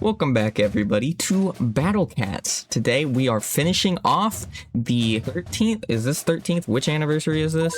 Welcome back, everybody, to Battle Cats. Today we are finishing off the 13th. Is this 13th? Which anniversary is this?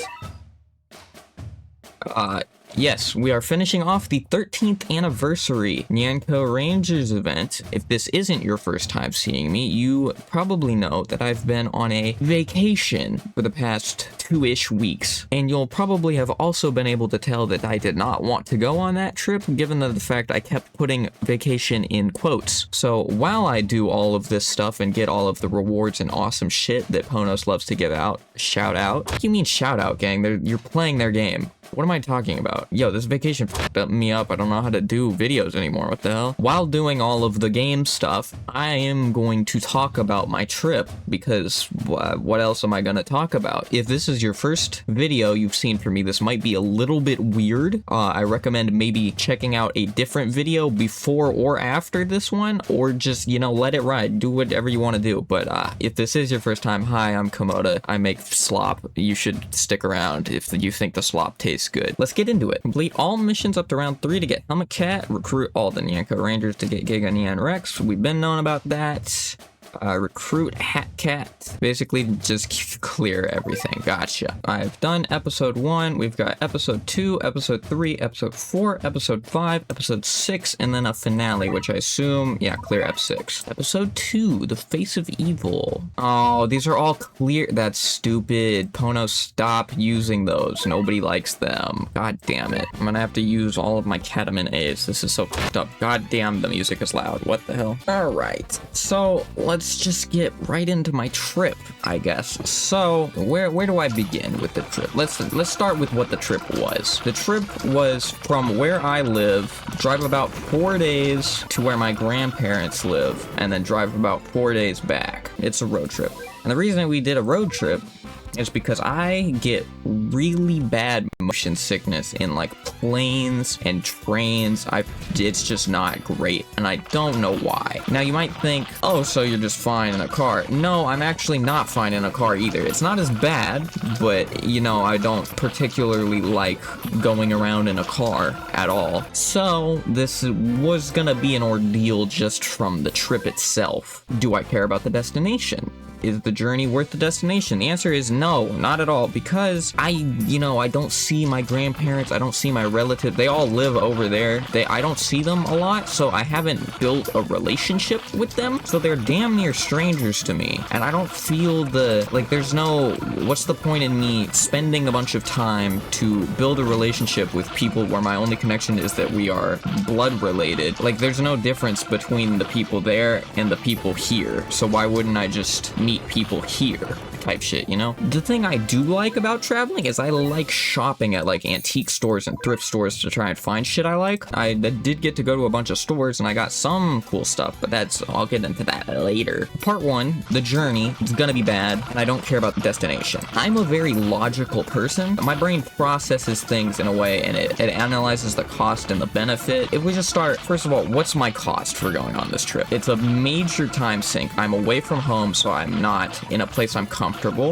Yes, we are finishing off the 13th anniversary Nyanko Rangers event. If this isn't your first time seeing me, you probably know that I've been on a vacation for the past 2-ish weeks. And you'll probably have also been able to tell that I did not want to go on that trip, given the fact I kept putting vacation in quotes. So while I do all of this stuff and get all of the rewards and awesome shit that Ponos loves to give out, shout out. What do you mean shout out, gang? You're playing their game. What am I talking about? Yo, this vacation fucked me up. I don't know how to do videos anymore. What the hell? While doing all of the game stuff, I am going to talk about my trip because what else am I going to talk about? If this is your first video you've seen from me, this might be a little bit weird. I recommend maybe checking out a different video before or after this one, or just, let it ride. Do whatever you want to do. But if this is your first time, hi, I'm Komoda. I make slop. You should stick around if you think the slop tastes good. Let's get into it. Complete all missions up to round 3 to get Helmet Cat. Recruit all the Nyanko Rangers to get Giga Nyan Rex. We've been known about that. Recruit Hat Cat. Basically, just clear everything. Gotcha. I've done episode 1. We've got episode 2, episode 3, episode 4, episode 5, episode 6, and then a finale, which I assume, clear F6. Episode 2, The Face of Evil. Oh, these are all clear. That's stupid. Pono, stop using those. Nobody likes them. God damn it. I'm gonna have to use all of my Catamin A's. This is so fucked up. God damn, the music is loud. What the hell? Alright. So, let's just get right into my trip, I guess. So, where do I begin with the trip? Let's start with what the trip was. The trip was from where I live, drive about 4 days to where my grandparents live, and then drive about 4 days back. It's a road trip. And the reason we did a road trip is because I get really bad motion sickness in like planes and trains. It's just not great, and I don't know why. Now you might think, oh, so you're just fine in a car. No, I'm actually not fine in a car either. It's not as bad, but I don't particularly like going around in a car at all. So this was gonna be an ordeal just from the trip itself. Do I care about the destination? Is the journey worth the destination? The answer is no, not at all, because I don't see my grandparents, I don't see my relatives, they all live over there. I don't see them a lot, so I haven't built a relationship with them, so they're damn near strangers to me, and I don't feel what's the point in me spending a bunch of time to build a relationship with people where my only connection is that we are blood related? Like, there's no difference between the people there and the people here, so why wouldn't I just meet people here type shit, The thing I do like about traveling is I like shopping at like antique stores and thrift stores to try and find shit I like. I did get to go to a bunch of stores and I got some cool stuff, but I'll get into that later. Part 1, the journey, is gonna be bad, and I don't care about the destination. I'm a very logical person. My brain processes things in a way, and it analyzes the cost and the benefit. If we just start, first of all, what's my cost for going on this trip? It's a major time sink. I'm away from home, so I'm not in a place I'm comfortable.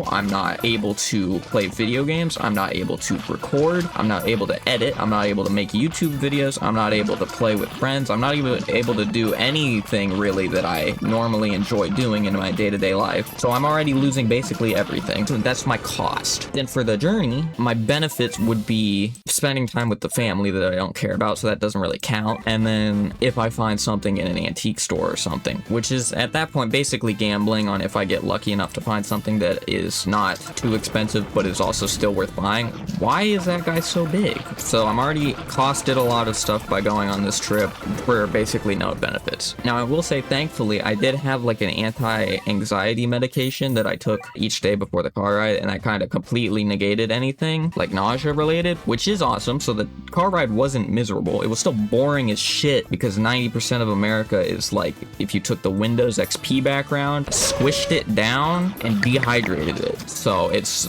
I'm not able to play video games. I'm not able to record. I'm not able to edit. I'm not able to make YouTube videos. I'm not able to play with friends. I'm not even able to do anything really that I normally enjoy doing in my day-to-day life. So I'm already losing basically everything. So that's my cost. Then for the journey, my benefits would be spending time with the family that I don't care about, so that doesn't really count. And then if I find something in an antique store or something, which is at that point basically gambling on if I get lucky enough to find something that is not too expensive but is also still worth buying. Why is that guy so big? So I'm already costed a lot of stuff by going on this trip for basically no benefits. Now I will say, thankfully, I did have like an anti-anxiety medication that I took each day before the car ride, and I kind of completely negated anything like nausea related, which is awesome. So the car ride wasn't miserable. It was still boring as shit because 90% of America is like, if you took the Windows XP background, squished it down, and dehydrated it. So it's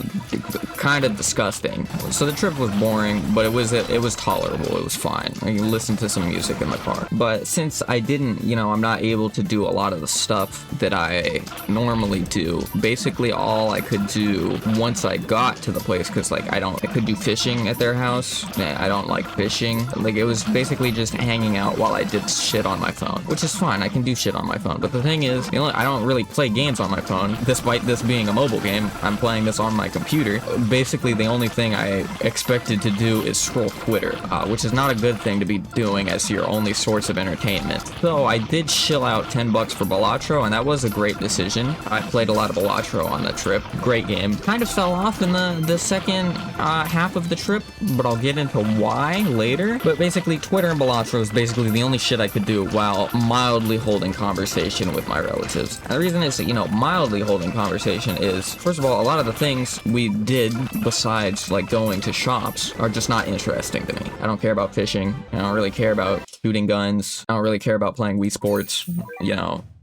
kind of disgusting. So the trip was boring, but it was tolerable. It was fine. I can listen to some music in the car. But since I didn't, I'm not able to do a lot of the stuff that I normally do. Basically, all I could do once I got to the place, because like I could do fishing at their house. I don't like fishing. Like it was basically just hanging out while I did shit on my phone, which is fine. I can do shit on my phone. But the thing is, I don't really play games on my phone, despite this being a mobile game. I'm playing this on my computer. Basically, the only thing I expected to do is scroll Twitter, which is not a good thing to be doing as your only source of entertainment. So I did shill out $10 for Balatro, and that was a great decision. I played a lot of Balatro on the trip. Great game. Kind of fell off in the second half of the trip, but I'll get into why later. But basically, Twitter and Balatro is basically the only shit I could do while mildly holding conversation with my relatives. And the reason is, mildly holding conversation is, first of all, a lot of the things we did besides like going to shops are just not interesting to me. I don't care about fishing. I don't really care about shooting guns. I don't really care about playing Wii Sports,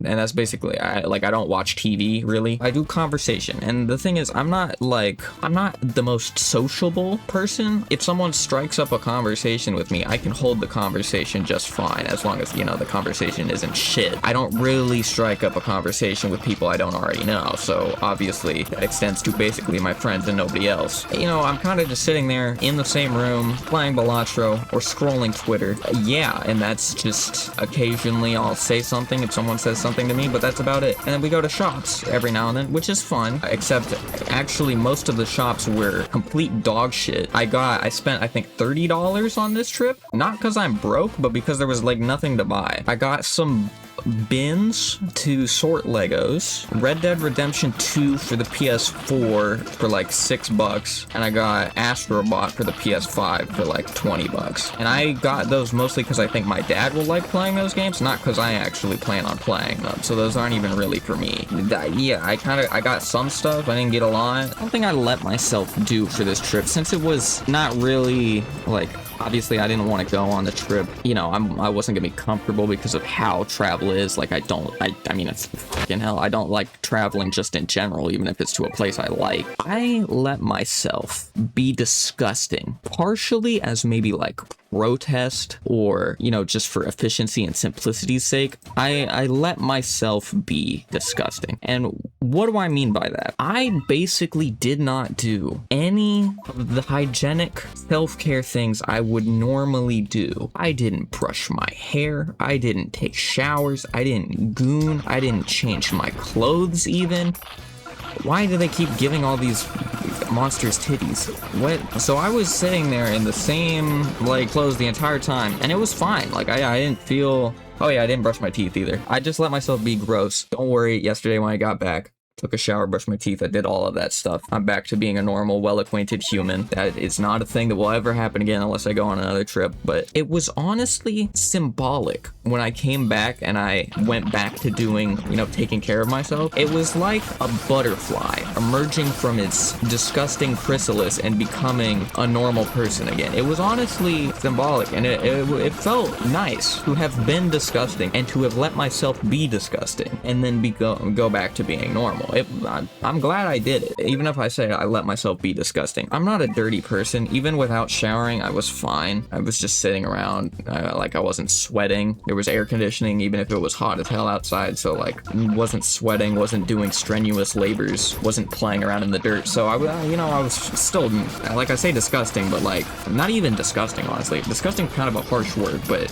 and that's basically, I don't watch TV really. I do conversation. And the thing is, I'm not the most sociable person. If someone strikes up a conversation with me, I can hold the conversation just fine, as long as, the conversation isn't shit. I don't really strike up a conversation with people I don't already know. So obviously that extends to basically my friends and nobody else. I'm kind of just sitting there in the same room, playing Balatro or scrolling Twitter. Yeah, and that's just occasionally I'll say something if someone says something to me, but that's about it. And then we go to shops every now and then, which is fun, except actually most of the shops were complete dog shit. I spent I think $30 on this trip, not because I'm broke, but because there was like nothing to buy. I got some bins to sort Legos, Red Dead Redemption 2 for the PS4 for like $6, and I got Astrobot for the PS5 for like $20. And I got those mostly because I think my dad will like playing those games, not because I actually plan on playing them. So those aren't even really for me. Yeah, I got some stuff. I didn't get a lot. I don't think I let myself do for this trip, since it was not really like, obviously I didn't want to go on the trip. I wasn't gonna be comfortable because of how travel is. Like I mean, it's fucking hell. I don't like traveling just in general, even if it's to a place I like. I let myself be disgusting, partially as maybe like protest or, just for efficiency and simplicity's sake. I let myself be disgusting. And what do I mean by that? I basically did not do any of the hygienic self-care things I would normally do. I didn't brush my hair. I didn't take showers. I didn't goon. I didn't change my clothes even. Why do they keep giving all these monsters titties? What? So I was sitting there in the same clothes the entire time, and it was fine. Like I didn't feel. Oh yeah, I didn't brush my teeth either. I just let myself be gross. Don't worry. Yesterday when I got back, took a shower, brushed my teeth, I did all of that stuff. I'm back to being a normal, well-acquainted human. That is not a thing that will ever happen again unless I go on another trip. But it was honestly symbolic when I came back and I went back to doing, taking care of myself. It was like a butterfly emerging from its disgusting chrysalis and becoming a normal person again. It was honestly symbolic, and it felt nice to have been disgusting and to have let myself be disgusting and then go back to being normal. I'm glad I did it. Even if I say I let myself be disgusting. I'm not a dirty person. Even without showering, I was fine. I was just sitting around, I wasn't sweating. There was air conditioning, even if it was hot as hell outside. So wasn't sweating, wasn't doing strenuous labors, wasn't playing around in the dirt. So I was still, I say disgusting, but not even disgusting, honestly. Disgusting is kind of a harsh word, but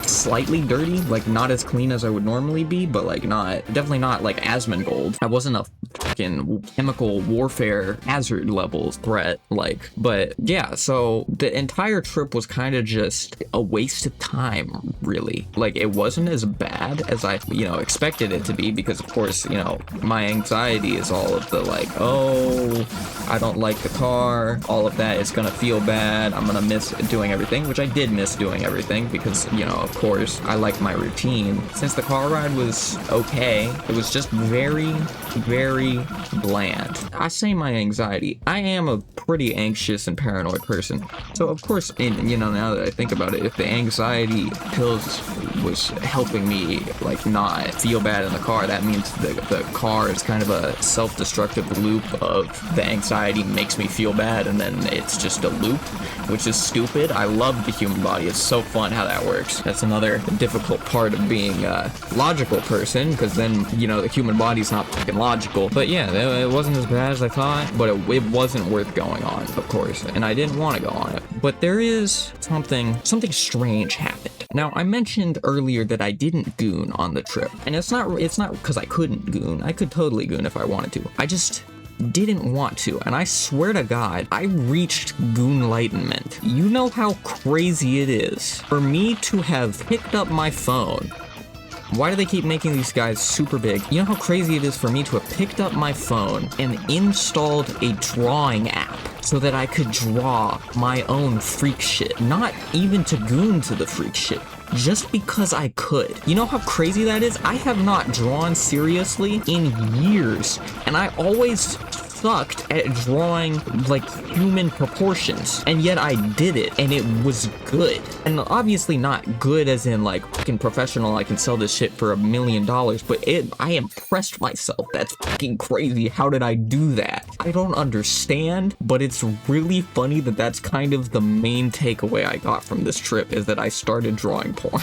slightly dirty, not as clean as I would normally be, but definitely not Asmongold. I wasn't a fucking chemical warfare hazard level threat, but yeah, so the entire trip was kind of just a waste of time, really. It wasn't as bad as I, expected it to be, because of course, my anxiety is all of the I don't like the car, all of that is gonna feel bad, I'm gonna miss doing everything, which I did miss doing everything, because, of course, I like my routine. Since the car ride was okay, it was just very, very bland. I say my anxiety. I am a pretty anxious and paranoid person. So of course, and you know, now that I think about it, if the anxiety pills was helping me like not feel bad in the car, that means the car is kind of a self-destructive loop of the anxiety makes me feel bad, and then it's just a loop, which is stupid. I love the human body. It's so fun how that works. That's another difficult part of being a logical person, because then, you know, the human body's not fucking logical. But yeah, it wasn't as bad as I thought, but it wasn't worth going on, of course, and I didn't want to go on it. But there is something strange happened. Now, I mentioned earlier that I didn't goon on the trip, and it's not because I couldn't goon. I could totally goon if I wanted to. I just didn't want to, and I swear to God, I reached Goonlightenment. You know how crazy it is for me to have picked up my phone. Why do they keep making these guys super big? You know how crazy it is for me to have picked up my phone and installed a drawing app so that I could draw my own freak shit. Not even to goon to the freak shit, just because I could. You know how crazy that is? I have not drawn seriously in years, and I always sucked at drawing like human proportions, and yet I did it, and it was good. And obviously not good as in like fucking professional, I can sell this shit for $1 million, but I impressed myself. That's fucking crazy. How did I do that? I don't understand, but it's really funny that that's kind of the main takeaway I got from this trip, is that I started drawing porn.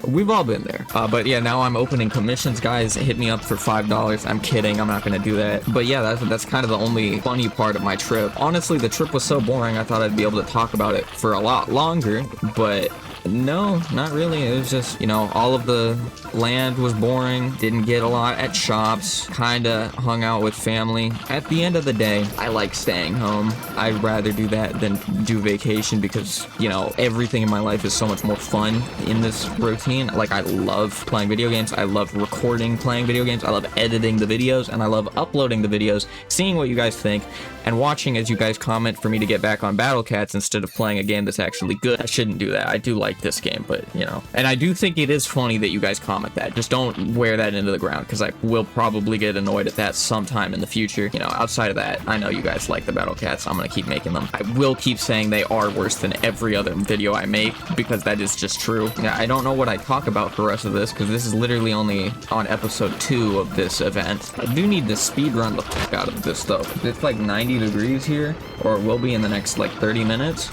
We've all been there. But yeah, now I'm opening commissions. Guys, hit me up for $5. I'm kidding. I'm not gonna do that. But yeah, that's kind of the only funny part of my trip. Honestly, the trip was so boring, I thought I'd be able to talk about it for a lot longer, but no, not really. It was just, you know, all of the land was boring, didn't get a lot at shops, kinda hung out with family. At the end of the day, I like staying home. I'd rather do that than do vacation, because, you know, everything in my life is so much more fun in this routine. Like, I love playing video games, I love recording playing video games, I love editing the videos, and I love uploading the videos, seeing what you guys think, and watching as you guys comment for me to get back on Battle Cats instead of playing a game that's actually good. I shouldn't do that. I do like this game, but, you know. And I do think it is funny that you guys comment that. Just don't wear that into the ground, because I will probably get annoyed at that sometime in the future. You know, outside of that, I know you guys like the Battle Cats. I'm gonna keep making them. I will keep saying they are worse than every other video I make, because that is just true. Yeah, I don't know what I talk about for the rest of this, because this is literally only on episode 2 of this event. I do need to speedrun the fuck out of this, though. It's like 90 degrees here, or it will be in the next like 30 minutes.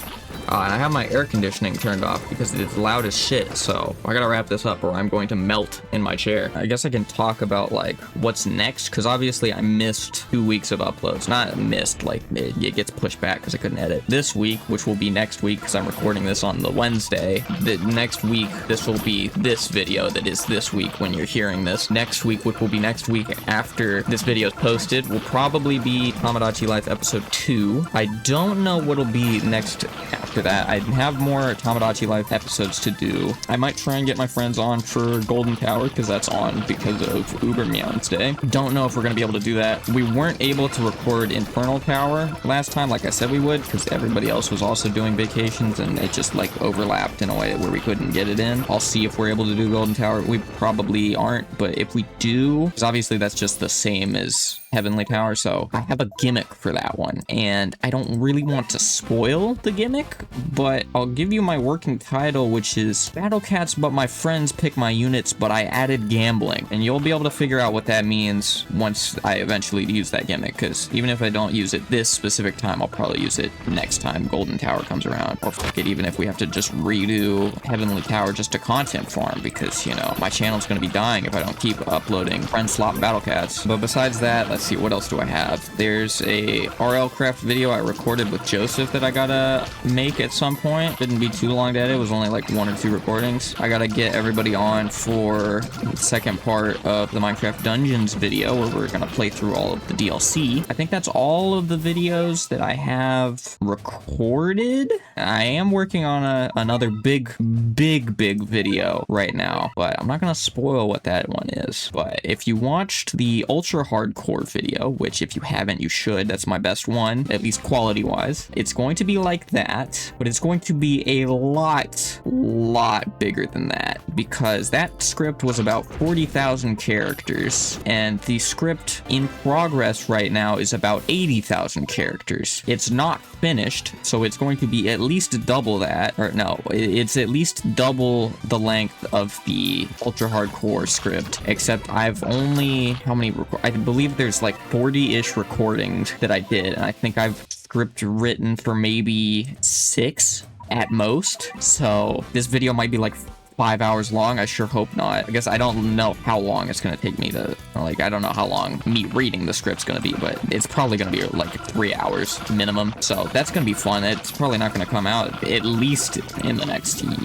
And I have my air conditioning turned off because it's loud as shit, so I gotta wrap this up or I'm going to melt in my chair. I guess I can talk about like what's next, because obviously I missed 2 weeks of uploads. Not missed, like it gets pushed back because I couldn't edit. This week, which will be next week because I'm recording this on the Wednesday, the next week this will be this video that is this week when you're hearing this. Next week, which will be next week after this video is posted, will probably be Tamagotchi Life episode 2. I don't know what'll be next after that. I have more Tamagotchi Life episodes to do. I might try and get my friends on for Golden Tower, because that's on because of Uber Meow's Day. Don't know if we're going to be able to do that. We weren't able to record Infernal Tower last time, like I said we would, because everybody else was also doing vacations, and it just like overlapped in a way where we couldn't get it in. I'll see if we're able to do Golden Tower. We probably aren't, but if we do, because obviously that's just the same as Heavenly Tower, so I have a gimmick for that one, and I don't really want to spoil the gimmick, but I'll give you my working title, which is Battle Cats, but my friends pick my units, but I added gambling, and you'll be able to figure out what that means once I eventually use that gimmick, because even if I don't use it this specific time, I'll probably use it next time Golden Tower comes around, or fuck it, even if we have to just redo Heavenly Tower just to content farm, because, you know, my channel's gonna be dying if I don't keep uploading Friend Slop Battle Cats. But besides that, let's see, what else do I have? There's a RL Craft video I recorded with Joseph that I gotta make at some point. Didn't be too long to edit. It was only like 1 or 2 recordings. I gotta get everybody on for the second part of the Minecraft Dungeons video, where we're gonna play through all of the DLC. I think that's all of the videos that I have recorded. I am working on another big video right now, but I'm not gonna spoil what that one is. But if you watched the ultra hardcore video, which if you haven't, you should. That's my best one, at least quality-wise. It's going to be like that, but it's going to be a lot bigger than that, because that script was about 40,000 characters, and the script in progress right now is about 80,000 characters. It's not finished, so it's going to be at least double that, or no, it's at least double the length of the ultra hardcore script, except I've only, how many, I believe there's like 40-ish recordings that I did, and I think I've script written for maybe 6 at most, so this video might be like 5 hours long. I sure hope not. I guess I don't know how long it's gonna take me to, like, I don't know how long me reading the script's gonna be, but it's probably gonna be like 3 hours minimum, so that's gonna be fun. It's probably not gonna come out at least in the next year.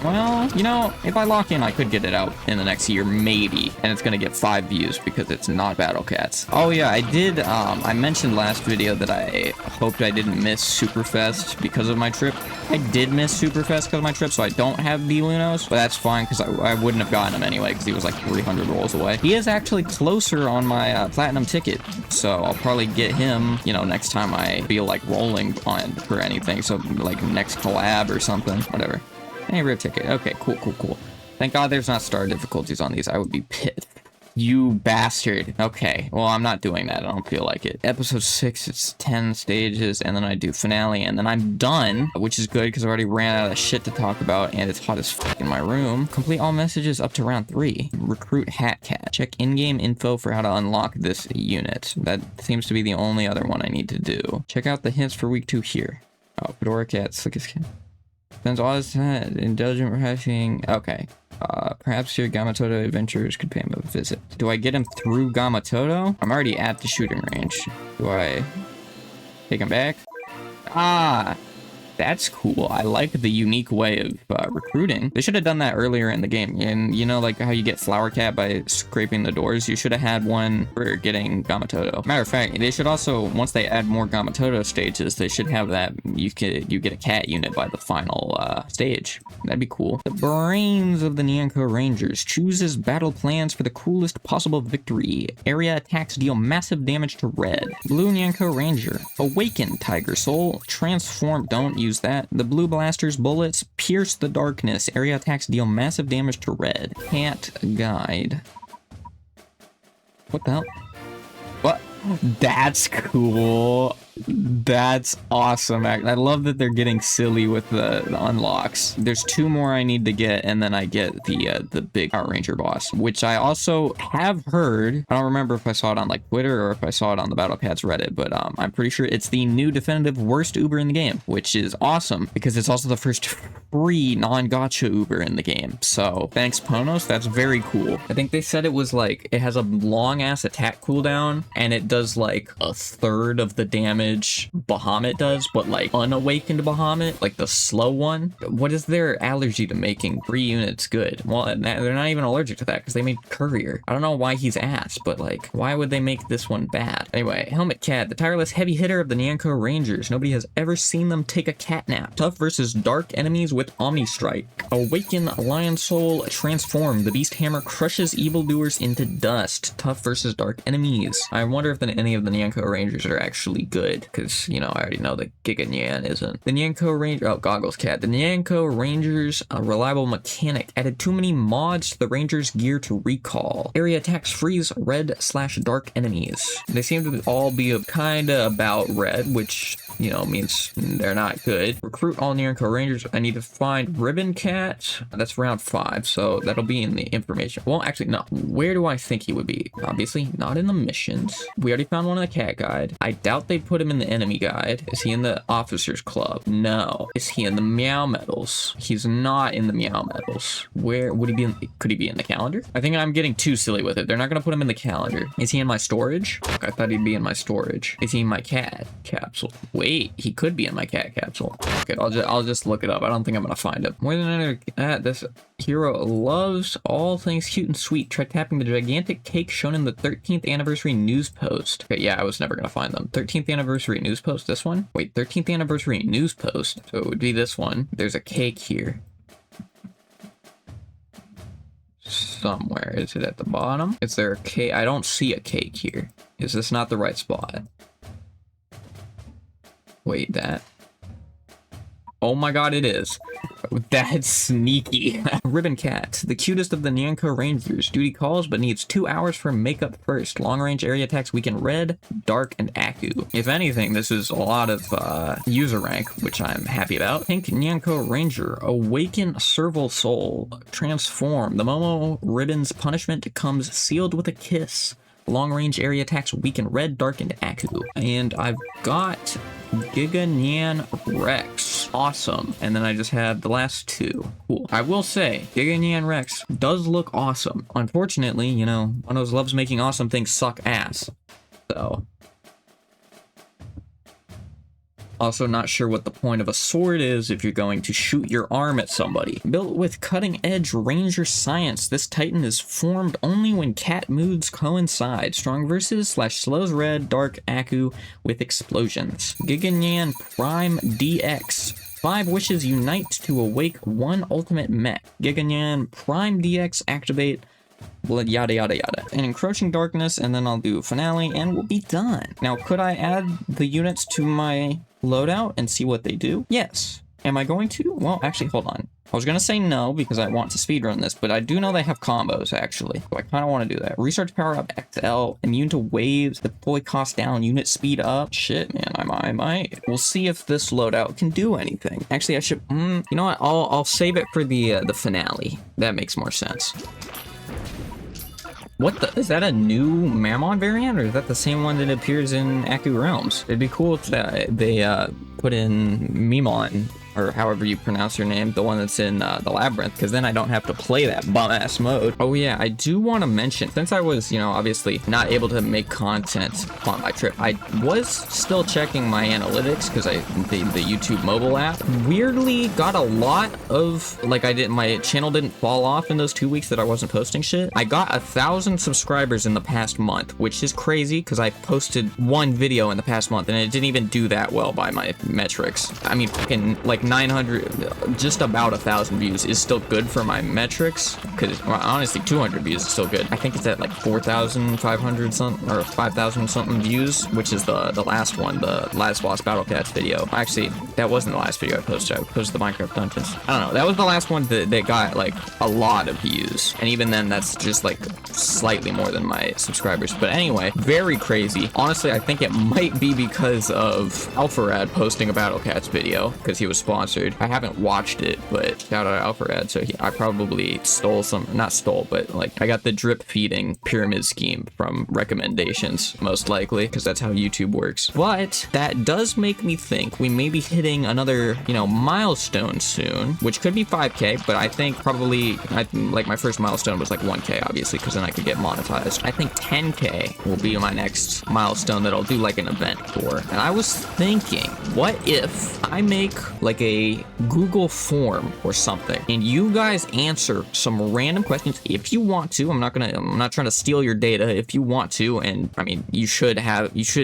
Well, you know, if I lock in, I could get it out in the next year, maybe, and it's gonna get 5 views because it's not Battle Cats. Oh yeah, I did, I mentioned last video that I hoped I didn't miss Superfest because of my trip. I did miss Superfest because of my trip, so I don't have the Lunos, but that's fine because I wouldn't have gotten him anyway because he was like 300 rolls away. He is actually closer on my platinum ticket, so I'll probably get him, you know, next time I feel like rolling on for anything, so like next collab or something, whatever. Hey, rare ticket. Okay, cool. Thank God there's not star difficulties on these. I would be pissed. You bastard. Okay, well, I'm not doing that. I don't feel like it. Episode 6, it's 10 stages, and then I do finale, and then I'm done, which is good because I already ran out of shit to talk about, and it's hot as fuck in my room. Complete all messages up to round 3. Recruit Hat Cat. Check in-game info for how to unlock this unit. That seems to be the only other one I need to do. Check out the hints for week 2 here. Oh, Fedora Cat, Slickest Cat. Spends all his time indulgent refreshing. Okay. Perhaps your Gamatoto adventures could pay him a visit. Do I get him through Gamatoto? I'm already at the shooting range. Do I take him back? Ah! That's cool. I like the unique way of recruiting. They should have done that earlier in the game. And you know, like how you get Flower Cat by scraping the doors? You should have had one for getting Gamatoto. Matter of fact, they should also, once they add more Gamatoto stages, they should have that you get a cat unit by the final stage. That'd be cool. The brains of the Nyanko Rangers chooses battle plans for the coolest possible victory. Area attacks deal massive damage to red. Blue Nyanko Ranger. Awaken Tiger Soul. Transform. Don't use that. The blue blaster's bullets pierce the darkness. Area attacks deal massive damage to red. Cat guide. What the hell? What? That's cool. That's awesome. I love that they're getting silly with the unlocks. There's 2 more I need to get, and then I get the big Power Ranger boss, which I also have heard. I don't remember if I saw it on like Twitter or if I saw it on the Battle Cats Reddit, but I'm pretty sure it's the new definitive worst Uber in the game, which is awesome because it's also the first free non-gacha Uber in the game. So thanks, Ponos. That's very cool. I think they said it was like it has a long ass attack cooldown, and it does like a third of the damage Bahamut does, but like unawakened Bahamut, like the slow one. What is their allergy to making 3 units good? Well, they're not even allergic to that because they made Courier. I don't know why he's ass, but like, why would they make this one bad? Anyway, Helmet Cat, the tireless heavy hitter of the Nyanko Rangers. Nobody has ever seen them take a cat nap. Tough versus dark enemies with Omni Strike. Awaken Lion Soul. Transform. The Beast Hammer crushes evildoers into dust. Tough versus dark enemies. I wonder if any of the Nyanko Rangers are actually good, because, you know, I already know that Giga Nyan isn't. The Nyanko Ranger, oh, Goggles Cat. The Nyanko Rangers, a reliable mechanic, added too many mods to the Rangers gear to recall. Area attacks freeze red/dark enemies. They seem to all be kinda about red, which, you know, means they're not good. Recruit all Nyanko Rangers. I need to find Ribbon Cat. That's round 5, so that'll be in the information. Well, actually, no. Where do I think he would be? Obviously, not in the missions. We already found one in the cat guide. I doubt they'd put him in the enemy guide. Is he in the officers club? No. Is he in the Meow Medals? He's not in the Meow Medals. Where would he be? Could he be in the calendar? I think I'm getting too silly with it. They're not gonna put him in the calendar. Is he in my storage? I thought he'd be in my storage. Is he in my cat capsule? Wait, he could be in my cat capsule. Okay, I'll just look it up. I don't think I'm gonna find him. More than another, this hero loves all things cute and sweet. Try tapping the gigantic cake shown in the 13th anniversary news post. Okay, yeah, I was never gonna find them. 13th anniversary news post, this one? Wait, 13th anniversary news post. So it would be this one. There's a cake here. Somewhere. Is it at the bottom? Is there a cake? I don't see a cake here. Is this not the right spot? Wait, that? Oh my god, it is. That's sneaky. Ribbon Cat, the cutest of the Nyanko Rangers. Duty calls, but needs 2 hours for makeup first. Long-range area attacks weaken Red, Dark, and Aku. If anything, this is a lot of user rank, which I'm happy about. Pink Nyanko Ranger, Awaken Serval Soul. Transform. The Momo Ribbon's punishment comes sealed with a kiss. Long-range area attacks weaken Red, Dark, and Aku. And I've got Giga Nyan Rex. Awesome. And then I just had the last two. Cool. I will say, Giga Nyan Rex does look awesome. Unfortunately, you know, one of those loves making awesome things suck ass. So... Also not sure what the point of a sword is if you're going to shoot your arm at somebody. Built with cutting-edge ranger science, this titan is formed only when cat moods coincide. Strong versus / slows Red, Dark, Aku with explosions. Giganyan Prime DX. 5 wishes unite to awake 1 ultimate mech. Giganyan Prime DX activate. Yada yada yada. And encroaching darkness, and then I'll do finale and we'll be done. Now, could I add the units to my loadout and see what they do? Yes. Am I going to? Well, actually, hold on. I was gonna say no because I want to speedrun this, but I do know they have combos actually, so I kind of want to do that. Research power up XL, immune to waves, deploy cost down, unit speed up. Shit, man, I might. We'll see if this loadout can do anything. Actually, I should. You know what? I'll save it for the finale. That makes more sense. What the? Is that a new Mammon variant, or is that the same one that appears in Aku Realms? It'd be cool if they put in Mimon, or however you pronounce your name, the one that's in the Labyrinth, because then I don't have to play that bum-ass mode. Oh yeah, I do want to mention, since I was, you know, obviously not able to make content on my trip, I was still checking my analytics, because the YouTube mobile app weirdly got a lot of, like, my channel didn't fall off in those 2 weeks that I wasn't posting shit. I got 1,000 subscribers in the past month, which is crazy, because I posted 1 video in the past month, and it didn't even do that well by my metrics. I mean, fucking, like, 900, just about 1,000 views is still good for my metrics, because well, honestly 200 views is still good. I think it's at like 4,500 something, or 5,000 something views, which is the last one, the last Lost Battle Cats video. Actually, that wasn't the last video I posted. I posted the Minecraft Dungeons. I don't know, that was the last one that got like a lot of views, and even then that's just like slightly more than my subscribers. But anyway, very crazy. Honestly, I think it might be because of Alpharad posting a Battle Cats video, because he was sponsored. I haven't watched it, but shout out to Alpharad. So I probably stole some, not stole, but like I got the drip feeding pyramid scheme from recommendations, most likely, because that's how YouTube works. But that does make me think we may be hitting another, you know, milestone soon, which could be 5K, but I think probably, like my first milestone was like 1K, obviously, because then I could get monetized. I think 10K will be my next milestone that I'll do like an event for. And I was thinking, what if I make like a Google form or something, and you guys answer some random questions if you want to. I'm not trying to steal your data if you want to, and I mean, you should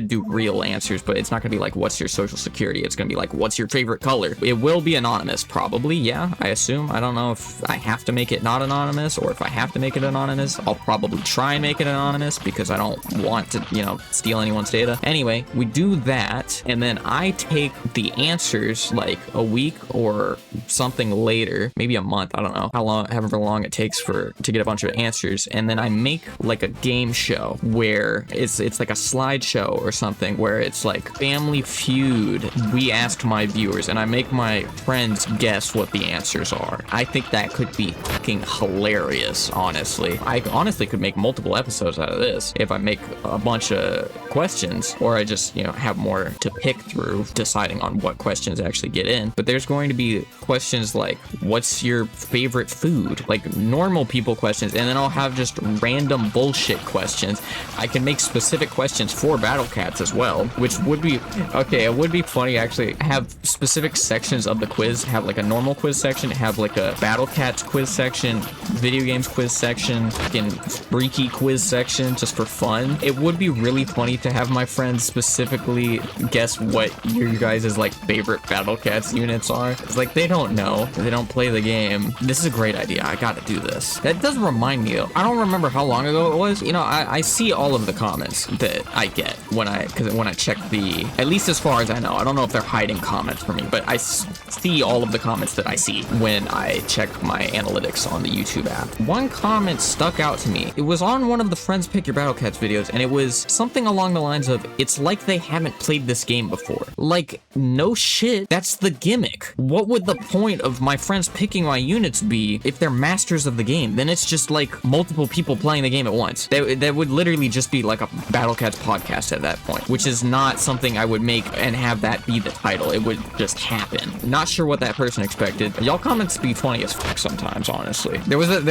do real answers, but it's not gonna be like, what's your social security? It's gonna be like, what's your favorite color? It will be anonymous, probably, yeah, I assume. I don't know if I have to make it not anonymous, or if I have to make it anonymous. I'll probably try and make it anonymous, because I don't want to, you know, steal anyone's data. Anyway, we do that, and then I take the answers like a week or something later, maybe a month, I don't know how long, however long it takes to get a bunch of answers, and then I make like a game show where it's like a slideshow or something, where it's like Family Feud, we asked my viewers, and I make my friends guess what the answers are. I think that could be fucking hilarious, honestly. I honestly could make multiple episodes out of this if I make a bunch of questions, or I just, you know, have more to pick through, deciding on what questions actually get in. But there's going to be questions like, what's your favorite food? Like normal people questions, and then I'll have just random bullshit questions. I can make specific questions for Battle Cats as well, which would be, okay, it would be funny actually, have specific sections of the quiz, have like a normal quiz section, have like a Battle Cats quiz section, video games quiz section, fucking freaky quiz section, just for fun. It would be really funny to have my friends specifically guess what your guys' like favorite Battle Cats unit units are. It's like, they don't know. They don't play the game. This is a great idea. I gotta do this. That does remind me, though. I don't remember how long ago it was. You know, I see all of the comments that I get when I check at least as far as I know. I don't know if they're hiding comments for me, but I see all of the comments that I see when I check my analytics on the YouTube app. One comment stuck out to me. It was on one of the Friends Pick Your Battle Cats videos, and it was something along the lines of, it's like they haven't played this game before. Like, no shit, that's the gimmick. What would the point of my friends picking my units be if they're masters of the game? Then it's just like multiple people playing the game at once. That would literally just be like a Battle Cats podcast at that point, which is not something I would make and have that be the title. It would just happen. Not sure what that person expected. Y'all comments be funny as fuck sometimes, honestly. There was an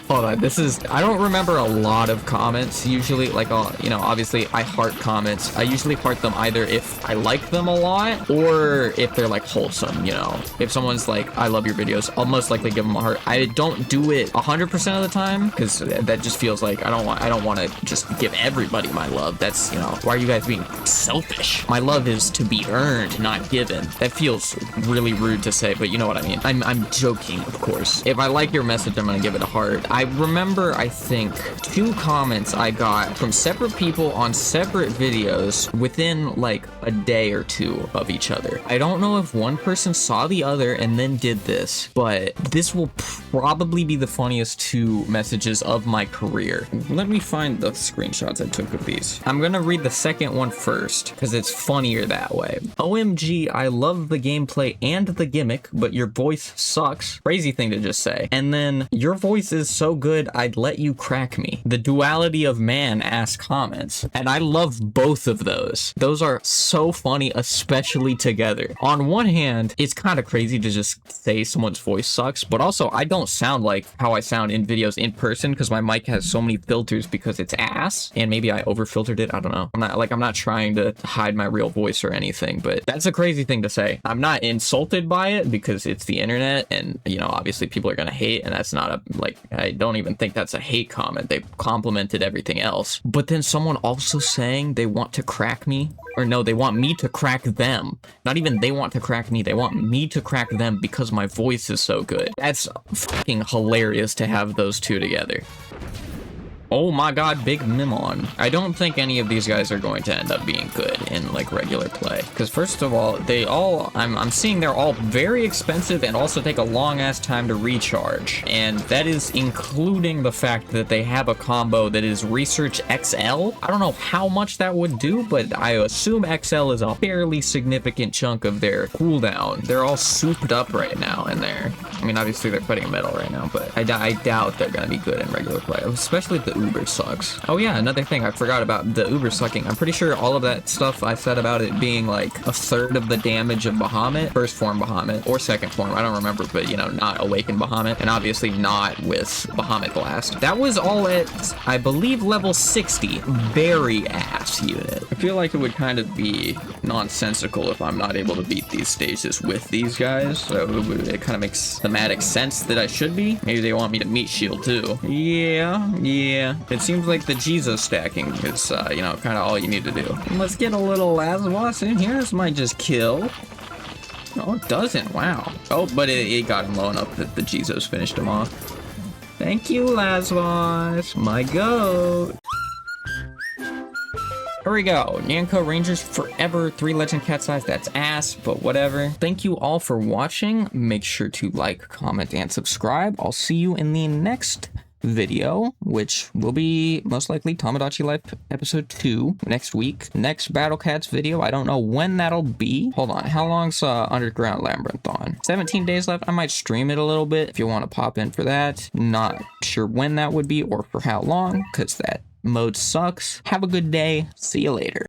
hold on, I don't remember a lot of comments usually, like, you know, obviously I heart comments. I usually heart them either if I like them a lot or if they're like wholesome, you know. If someone's like, I love your videos, I'll most likely give them a heart. I don't do it 100% of the time because that just feels like I don't want to just give everybody my love. That's, you know, why are you guys being selfish? My love is to be earned, not given. That feels really rude to say, but you know what I mean. I'm joking, of course. If I like your message, I'm gonna give it a heart. I remember, I think, 2 comments I got from separate people on separate videos within like a day or 2 of each other. I don't know if one person saw the other and then did this, but this will probably be the funniest 2 messages of my career. Let me find the screenshots I took of these. I'm gonna read the second one first because it's funnier that way. OMG, I love the gameplay and the gimmick, but your voice sucks. Crazy thing to just say. And then, your voice is so good, I'd let you crack me. The duality of man ass comments. And I love both of those. Those are so funny, especially together. On one hand, it's kind of crazy to just say someone's voice sucks, but also I don't sound like how I sound in videos in person because my mic has so many filters because it's ass, and maybe I over filtered it. I don't know. I'm not trying to hide my real voice or anything, but that's a crazy thing to say. I'm not insulted by it because it's the internet, and you know, obviously people are gonna hate, and that's not I don't even think that's a hate comment. They complimented everything else. But then someone also saying they want to crack me, or no, they want me to crack them. Not even they want to crack me, they want me to crack them because my voice is so good. That's fucking hilarious to have those 2 together. Oh my god, Big Mimon. I don't think any of these guys are going to end up being good in like regular play. Because first of all, I'm seeing they're all very expensive and also take a long ass time to recharge. And that is including the fact that they have a combo that is Research XL. I don't know how much that would do, but I assume XL is a fairly significant chunk of their cooldown. They're all souped up right now in there. I mean, obviously they're fighting metal right now, but I doubt they're gonna be good in regular play, especially if the Uber sucks. Oh yeah, another thing I forgot about the Uber sucking. I'm pretty sure all of that stuff I said about it being like 1/3 of the damage of Bahamut, first form Bahamut, or second form, I don't remember, but you know, not Awakened Bahamut, and obviously not with Bahamut Blast. That was all at, I believe, level 60. Very ass unit. I feel like it would kind of be nonsensical if I'm not able to beat these stages with these guys, so it kind of makes thematic sense that I should be. Maybe they want me to meet shield too. Yeah. It seems like the Jesus stacking is, you know, kind of all you need to do. Let's get a little Lazarus in here. This might just kill. Oh, it doesn't. Wow. Oh, but it got him low enough that the Jesus finished him off. Thank you, Lazarus. My goat. Here we go. Nyanko Rangers forever. 3 legend cat size. That's ass, but whatever. Thank you all for watching. Make sure to like, comment, and subscribe. I'll see you in the next video, which will be most likely Tomodachi Life episode 2 next week. Next Battle Cats video, I don't know when that'll be. Hold on, how long's Underground Labyrinth on? 17 days left. I might stream it a little bit if you want to pop in for that. Not sure when that would be or for how long, because that mode sucks. Have a good day. See you later.